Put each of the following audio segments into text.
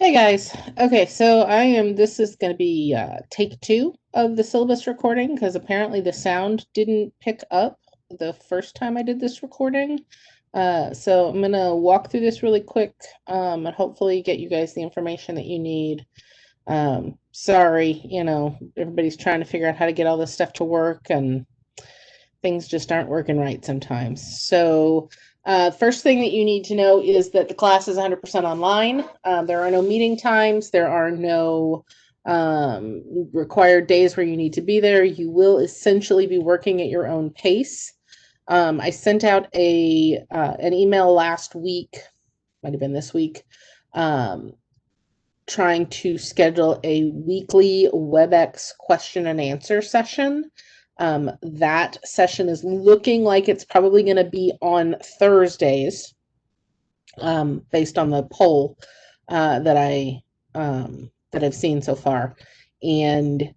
Hey guys. Okay, so this is going to be take two of the syllabus recording because apparently the sound didn't pick up the first time I did this recording. So I'm going to walk through this really quick and hopefully get you guys the information that you need. Sorry, everybody's trying to figure out how to get all this stuff to work and things just aren't working right sometimes. So, first thing that you need to know is that the class is 100% online. There are no meeting times. There are no required days where you need to be there. You will essentially be working at your own pace. I sent out an email last week, might have been this week, trying to schedule a weekly WebEx question and answer session. That session is looking like it's probably going to be on Thursdays, based on the poll that I've seen so far. And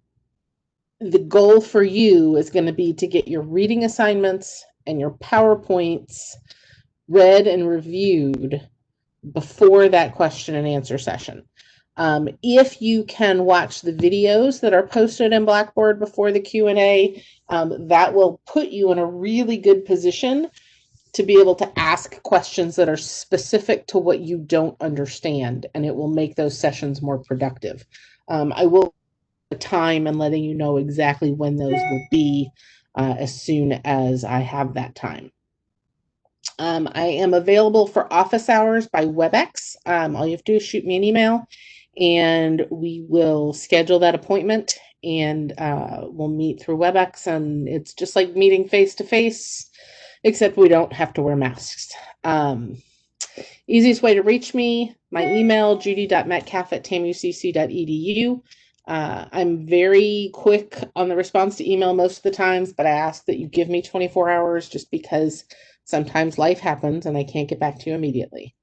the goal for you is going to be to get your reading assignments and your PowerPoints read and reviewed before that question and answer session. If you can watch the videos that are posted in Blackboard before the Q&A, that will put you in a really good position to be able to ask questions that are specific to what you don't understand, and it will make those sessions more productive. I will time and letting you know exactly when those will be as soon as I have that time. I am available for office hours by WebEx. All you have to do is shoot me an email and we will schedule that appointment and we'll meet through WebEx, and it's just like meeting face to face, except we don't have to wear masks. Easiest way to reach me, my email, judy.metcalf@tamucc.edu. I'm very quick on the response to email most of the times, but I ask that you give me 24 hours just because sometimes life happens and I can't get back to you immediately.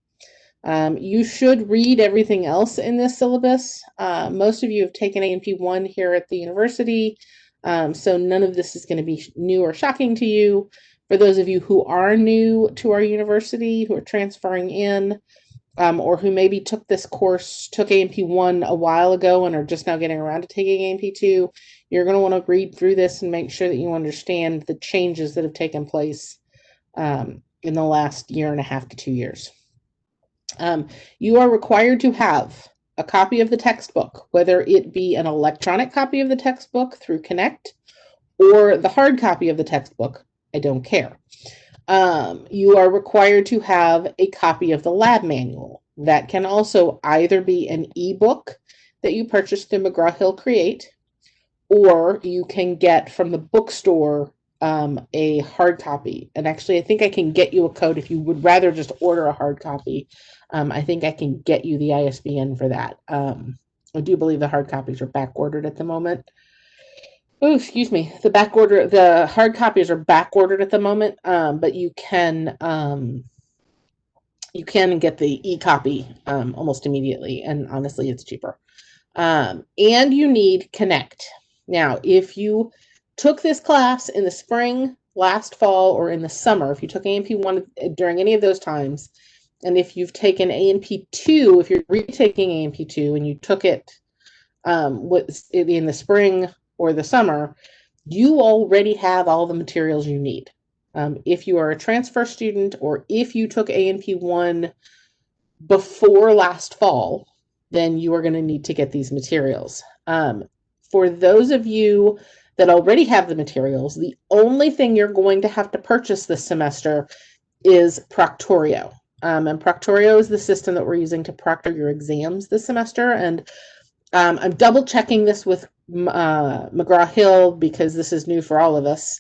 You should read everything else in this syllabus. Most of you have taken A&P 1 here at the university, so none of this is going to be new or shocking to you. For those of you who are new to our university, who are transferring in, or who maybe took this course, took A&P 1 a while ago and are just now getting around to taking A&P 2, you're going to want to read through this and make sure that you understand the changes that have taken place in the last year and a half to 2 years. You are required to have a copy of the textbook, whether it be an electronic copy of the textbook through Connect or the hard copy of the textbook. I don't care. You are required to have a copy of the lab manual. That can also either be an ebook that you purchase through McGraw-Hill Create, or you can get from the bookstore a hard copy. And actually, I think I can get you a code if you would rather just order a hard copy. I think I can get you the ISBN for that. I do believe the hard copies are back ordered at the moment. Oh, excuse me. The hard copies are back ordered at the moment, but you can get the e-copy almost immediately, and honestly, it's cheaper. And you need Connect. Now, if you took this class in the spring, last fall, or in the summer, if you took A&P 1 during any of those times, and if you've taken A&P 2, if you're retaking A&P 2 and you took it in the spring or the summer, you already have all the materials you need. If you are a transfer student or if you took A&P 1 before last fall, then you are going to need to get these materials. For those of you that already have the materials, the only thing you're going to have to purchase this semester is Proctorio. And Proctorio is the system that we're using to proctor your exams this semester. And I'm double checking this with McGraw-Hill because this is new for all of us.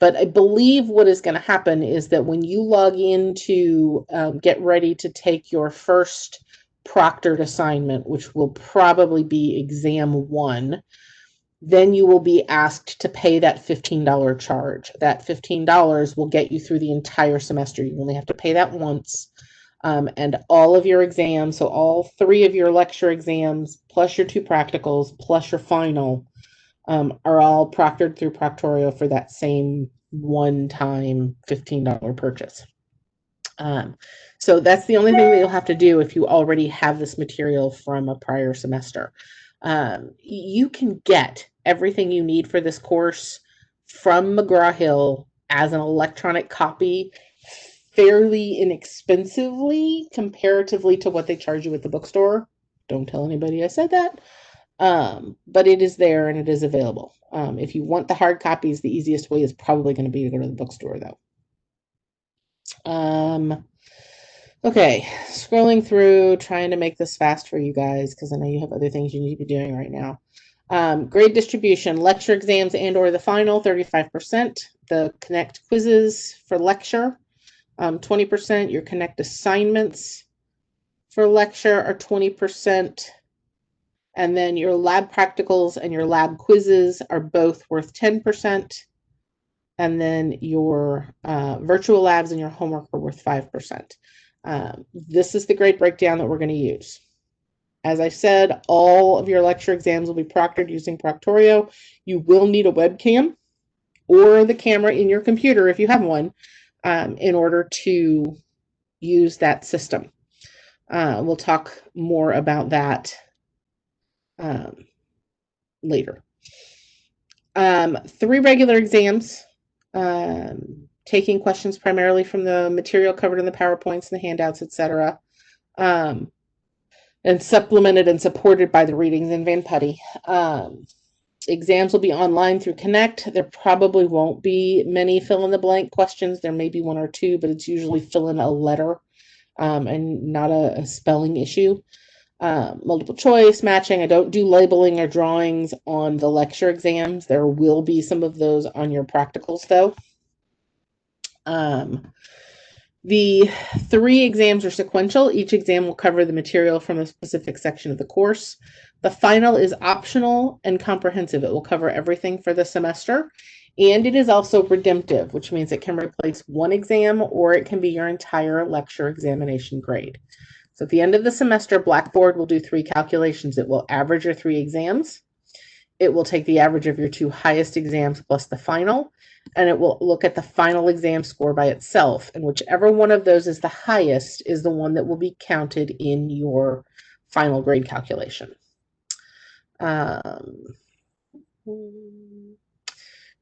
But I believe what is going to happen is that when you log in to get ready to take your first proctored assignment, which will probably be exam 1, then you will be asked to pay that $15 charge. That $15 will get you through the entire semester. You only have to pay that once. And all of your exams, so all 3 of your lecture exams, plus your 2 practicals, plus your final, are all proctored through Proctorio for that same one-time $15 purchase. So that's the only thing that you'll have to do if you already have this material from a prior semester. You can get everything you need for this course from McGraw-Hill as an electronic copy fairly inexpensively comparatively to what they charge you at the bookstore. Don't tell anybody I said that. But it is there and it is available. If you want the hard copies, the easiest way is probably going to be to go to the bookstore, though. Okay, scrolling through, trying to make this fast for you guys because I know you have other things you need to be doing right now. Grade distribution, lecture exams and or the final, 35%. The Connect quizzes for lecture, 20%. Your Connect assignments for lecture are 20%. And then your lab practicals and your lab quizzes are both worth 10%. And then your virtual labs and your homework are worth 5%. This is the grade breakdown that we're going to use. As I said, all of your lecture exams will be proctored using Proctorio. You will need a webcam or the camera in your computer, if you have one, in order to use that system. We'll talk more about that later. 3 regular exams, taking questions primarily from the material covered in the PowerPoints and the handouts, etc., and supplemented and supported by the readings in Van Putty. Exams will be online through Connect. There probably won't be many fill-in-the-blank questions. There may be 1 or 2, but it's usually fill in a letter and not a spelling issue. Multiple choice, matching. I don't do labeling or drawings on the lecture exams. There will be some of those on your practicals, though. The 3 exams are sequential. Each exam will cover the material from a specific section of the course. The final is optional and comprehensive. It will cover everything for the semester. And it is also redemptive, which means it can replace 1 exam or it can be your entire lecture examination grade. So at the end of the semester, Blackboard will do 3 calculations. It will average your 3 exams. It will take the average of your 2 highest exams plus the final, and it will look at the final exam score by itself. And whichever one of those is the highest is the one that will be counted in your final grade calculation.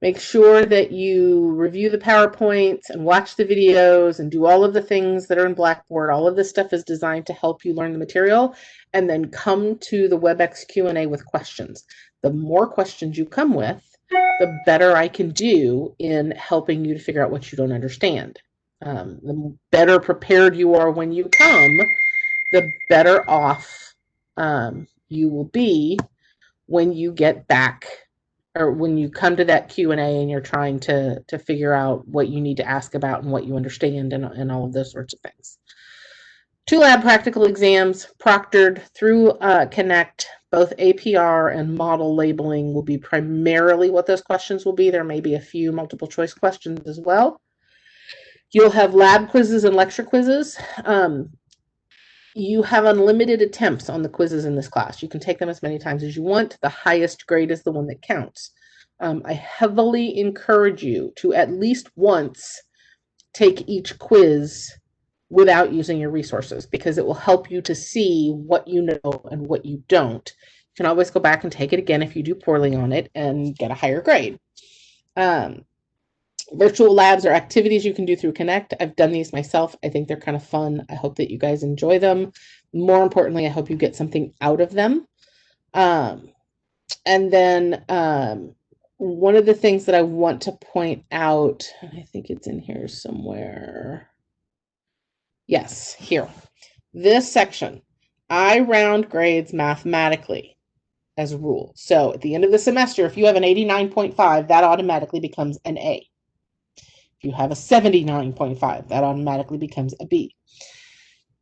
Make sure that you review the PowerPoints and watch the videos and do all of the things that are in Blackboard. All of this stuff is designed to help you learn the material, and then come to the WebEx Q&A with questions. The more questions you come with, the better I can do in helping you to figure out what you don't understand. The better prepared you are when you come, the better off you will be when you get back, or when you come to that Q&A and you're trying to figure out what you need to ask about and what you understand and all of those sorts of things. 2 lab practical exams proctored through Connect. Both APR and model labeling will be primarily what those questions will be. There may be a few multiple choice questions as well. You'll have lab quizzes and lecture quizzes. You have unlimited attempts on the quizzes in this class. You can take them as many times as you want. The highest grade is the one that counts. I heavily encourage you to at least once take each quiz without using your resources, because it will help you to see what you know and what you don't. You can always go back and take it again if you do poorly on it and get a higher grade. Virtual labs are activities you can do through Connect. I've done these myself. I think they're kind of fun. I hope that you guys enjoy them. More importantly, I hope you get something out of them. And then one of the things that I want to point out, I think it's in here somewhere. Yes, here. This section, I round grades mathematically as a rule. So at the end of the semester, if you have an 89.5, that automatically becomes an A. If you have a 79.5, that automatically becomes a B.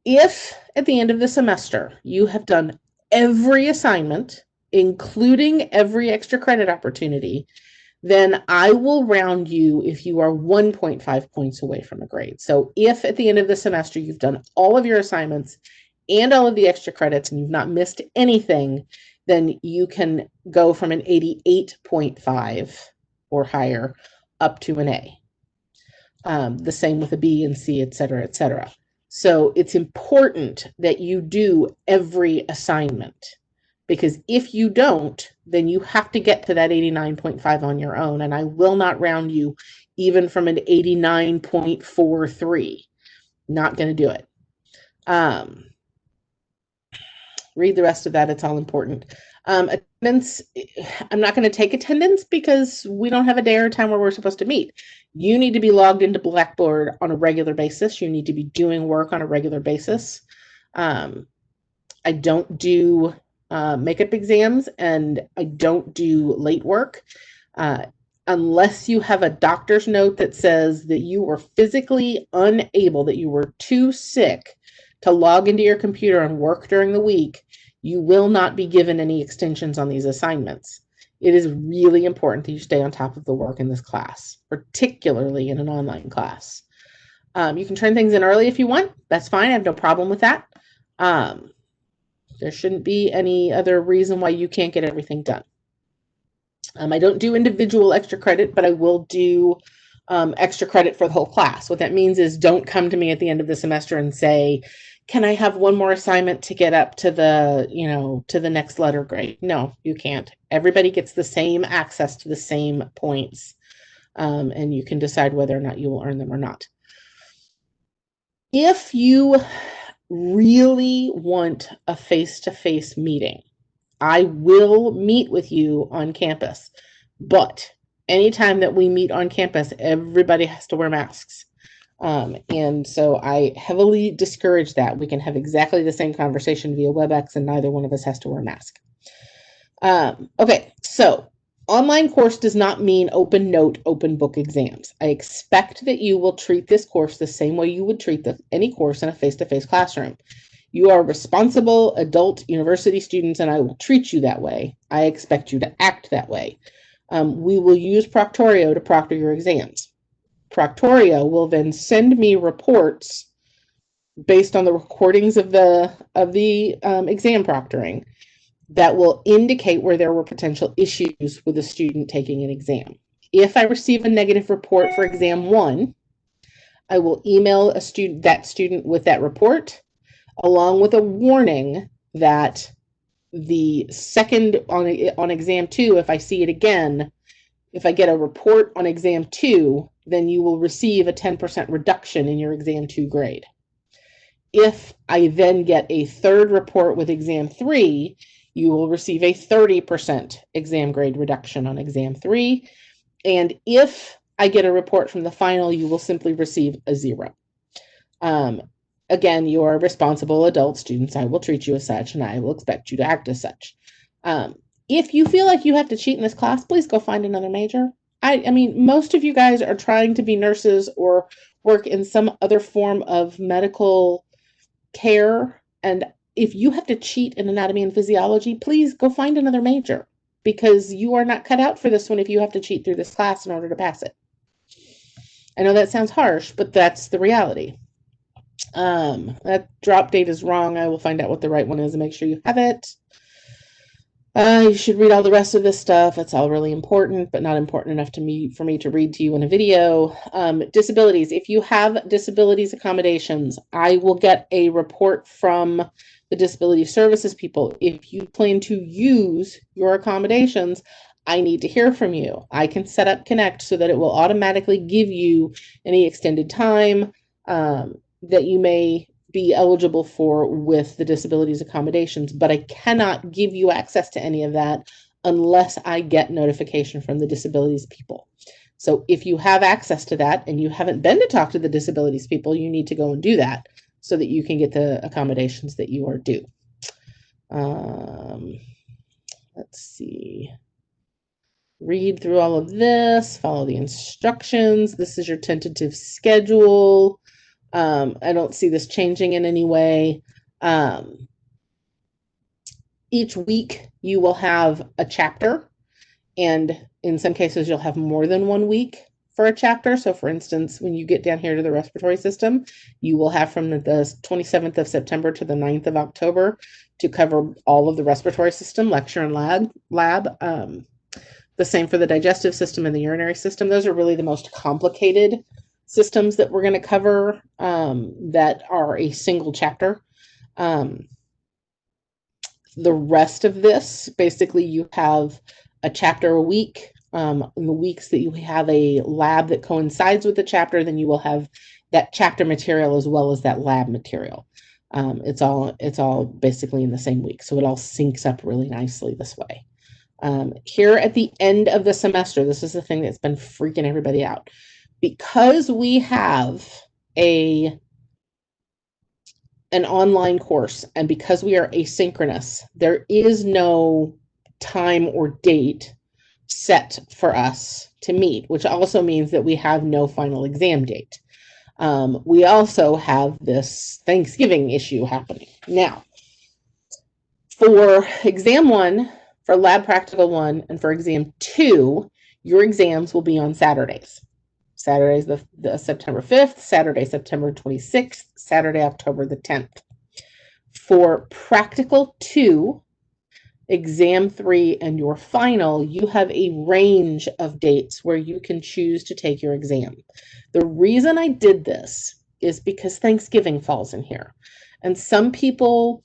If at the end of the semester you have done every assignment, including every extra credit opportunity, then I will round you if you are 1.5 points away from a grade. So if at the end of the semester you've done all of your assignments and all of the extra credits and you've not missed anything, then you can go from an 88.5 or higher up to an A. The same with a B and C, et cetera, et cetera. So it's important that you do every assignment, because if you don't, then you have to get to that 89.5 on your own. And I will not round you even from an 89.43. Not going to do it. Read the rest of that. It's all important. Attendance, I'm not going to take attendance because we don't have a day or a time where we're supposed to meet. You need to be logged into Blackboard on a regular basis. You need to be doing work on a regular basis. I don't do makeup exams, and I don't do late work. Unless you have a doctor's note that says that you were physically unable, that you were too sick to log into your computer and work during the week, you will not be given any extensions on these assignments. It is really important that you stay on top of the work in this class, particularly in an online class. You can turn things in early if you want. That's fine. I have no problem with that. There shouldn't be any other reason why you can't get everything done. I don't do individual extra credit, but I will do extra credit for the whole class. What that means is don't come to me at the end of the semester and say, can I have one more assignment to get up to the, to the next letter grade? No, you can't. Everybody gets the same access to the same points, and you can decide whether or not you will earn them or not. If you really want a face-to-face meeting, I will meet with you on campus, but anytime that we meet on campus, everybody has to wear masks. And so I heavily discourage that. We can have exactly the same conversation via WebEx and neither one of us has to wear a mask. Okay, so online course does not mean open note, open book exams. I expect that you will treat this course the same way you would treat any course in a face-to-face classroom. You are responsible adult university students, and I will treat you that way. I expect you to act that way. We will use Proctorio to proctor your exams. Proctorio will then send me reports based on the recordings of the exam proctoring that will indicate where there were potential issues with a student taking an exam. If I receive a negative report for exam 1, I will email that student with that report, along with a warning that the second on exam 2, if I see it again, if I get a report on exam 2, then you will receive a 10% reduction in your exam 2 grade. If I then get a third report with exam 3, you will receive a 30% exam grade reduction on exam 3. And if I get a report from the final, you will simply receive a 0. Again, you are responsible adult students. I will treat you as such, and I will expect you to act as such. If you feel like you have to cheat in this class, please go find another major. I mean, most of you guys are trying to be nurses or work in some other form of medical care. And if you have to cheat in anatomy and physiology, please go find another major, because you are not cut out for this one if you have to cheat through this class in order to pass it. I know that sounds harsh, but that's the reality. That drop date is wrong. I will find out what the right one is and make sure you have it. You should read all the rest of this stuff. It's all really important, but not important enough for me to read to you in a video. Disabilities. If you have disabilities accommodations, I will get a report from the disability services people. If you plan to use your accommodations, I need to hear from you. I can set up Connect so that it will automatically give you any extended time that you may be eligible for with the disabilities accommodations, but I cannot give you access to any of that unless I get notification from the disabilities people. So if you have access to that and you haven't been to talk to the disabilities people, you need to go and do that so that you can get the accommodations that you are due. Let's see. Read through all of this, follow the instructions. This is your tentative schedule. I don't see this changing in any way. Each week you will have a chapter, and in some cases you'll have more than 1 week for a chapter. So for instance, when you get down here to the respiratory system, you will have from the 27th of September to the 9th of October to cover all of the respiratory system, lecture and lab. The same for the digestive system and the urinary system. Those are really the most complicated systems that we're going to cover that are a single chapter. The rest of this, basically you have a chapter a week. In the weeks that you have a lab that coincides with the chapter, then you will have that chapter material as well as that lab material. It's all basically in the same week, so it all syncs up really nicely this way. Here at the end of the semester, this is the thing that's been freaking everybody out. Because we have an online course, and because we are asynchronous, there is no time or date set for us to meet, which also means that we have no final exam date. We also have this Thanksgiving issue happening. Now, for exam 1, for lab practical 1, and for exam 2, your exams will be on Saturdays. Saturday's the September 5th, Saturday, September 26th, Saturday, October the 10th. For practical 2, exam 3, and your final, you have a range of dates where you can choose to take your exam. The reason I did this is because Thanksgiving falls in here. And some people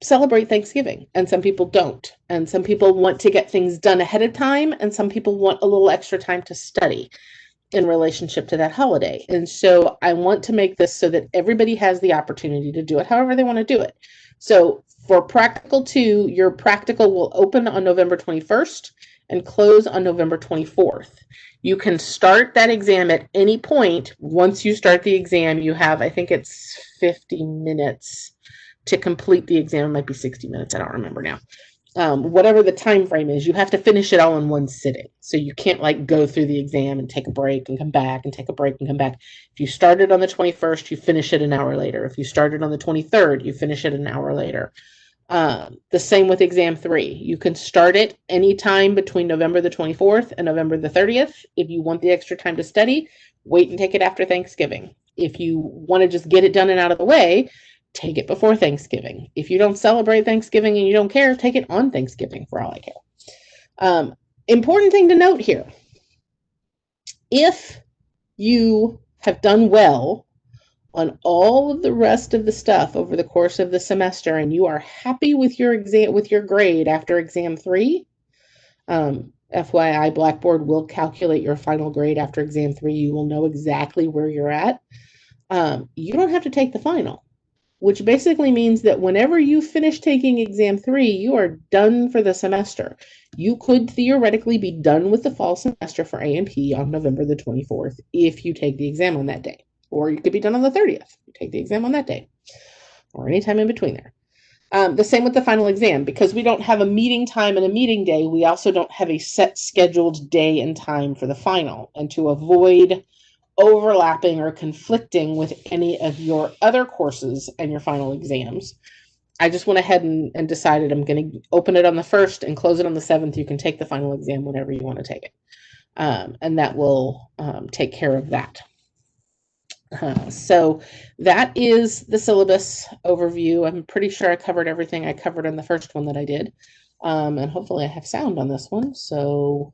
celebrate Thanksgiving and some people don't. And some people want to get things done ahead of time, and some people want a little extra time to study in relationship to that holiday. And so I want to make this so that everybody has the opportunity to do it however they want to do it. So for practical 2, your practical will open on November 21st and close on November 24th. You can start that exam at any point. Once you start the exam, you have, I think it's 50 minutes to complete the exam. It might be 60 minutes. I don't remember now. Whatever the time frame is, you have to finish it all in one sitting. So you can't like go through the exam and take a break and come back and take a break and come back. If you started on the 21st, you finish it an hour later. If you started on the 23rd, you finish it an hour later. The same with exam 3. You can start it anytime between November the 24th and November the 30th. If you want the extra time to study, wait and take it after Thanksgiving. If you want to just get it done and out of the way, take it before Thanksgiving. If you don't celebrate Thanksgiving and you don't care, take it on Thanksgiving for all I care. Important thing to note here. If you have done well on all of the rest of the stuff over the course of the semester and you are happy with your exam, with your grade after exam 3, FYI, Blackboard will calculate your final grade after exam 3. You will know exactly where you're at. You don't have to take the final, which basically means that whenever you finish taking exam 3, you are done for the semester. You could theoretically be done with the fall semester for A&P on November the 24th if you take the exam on that day. Or you could be done on the 30th. You take the exam on that day. Or anytime in between there. The same with the final exam. Because we don't have a meeting time and a meeting day, we also don't have a set scheduled day and time for the final. And to avoid overlapping or conflicting with any of your other courses and your final exams, I just went ahead and decided I'm going to open it on the 1st and close it on the 7th. You can take the final exam whenever you want to take it. And that will take care of that. So that is the syllabus overview. I'm pretty sure I covered everything I covered in the first one that I did. And hopefully I have sound on this one. So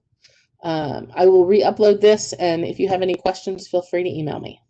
I will re-upload this, and if you have any questions, feel free to email me.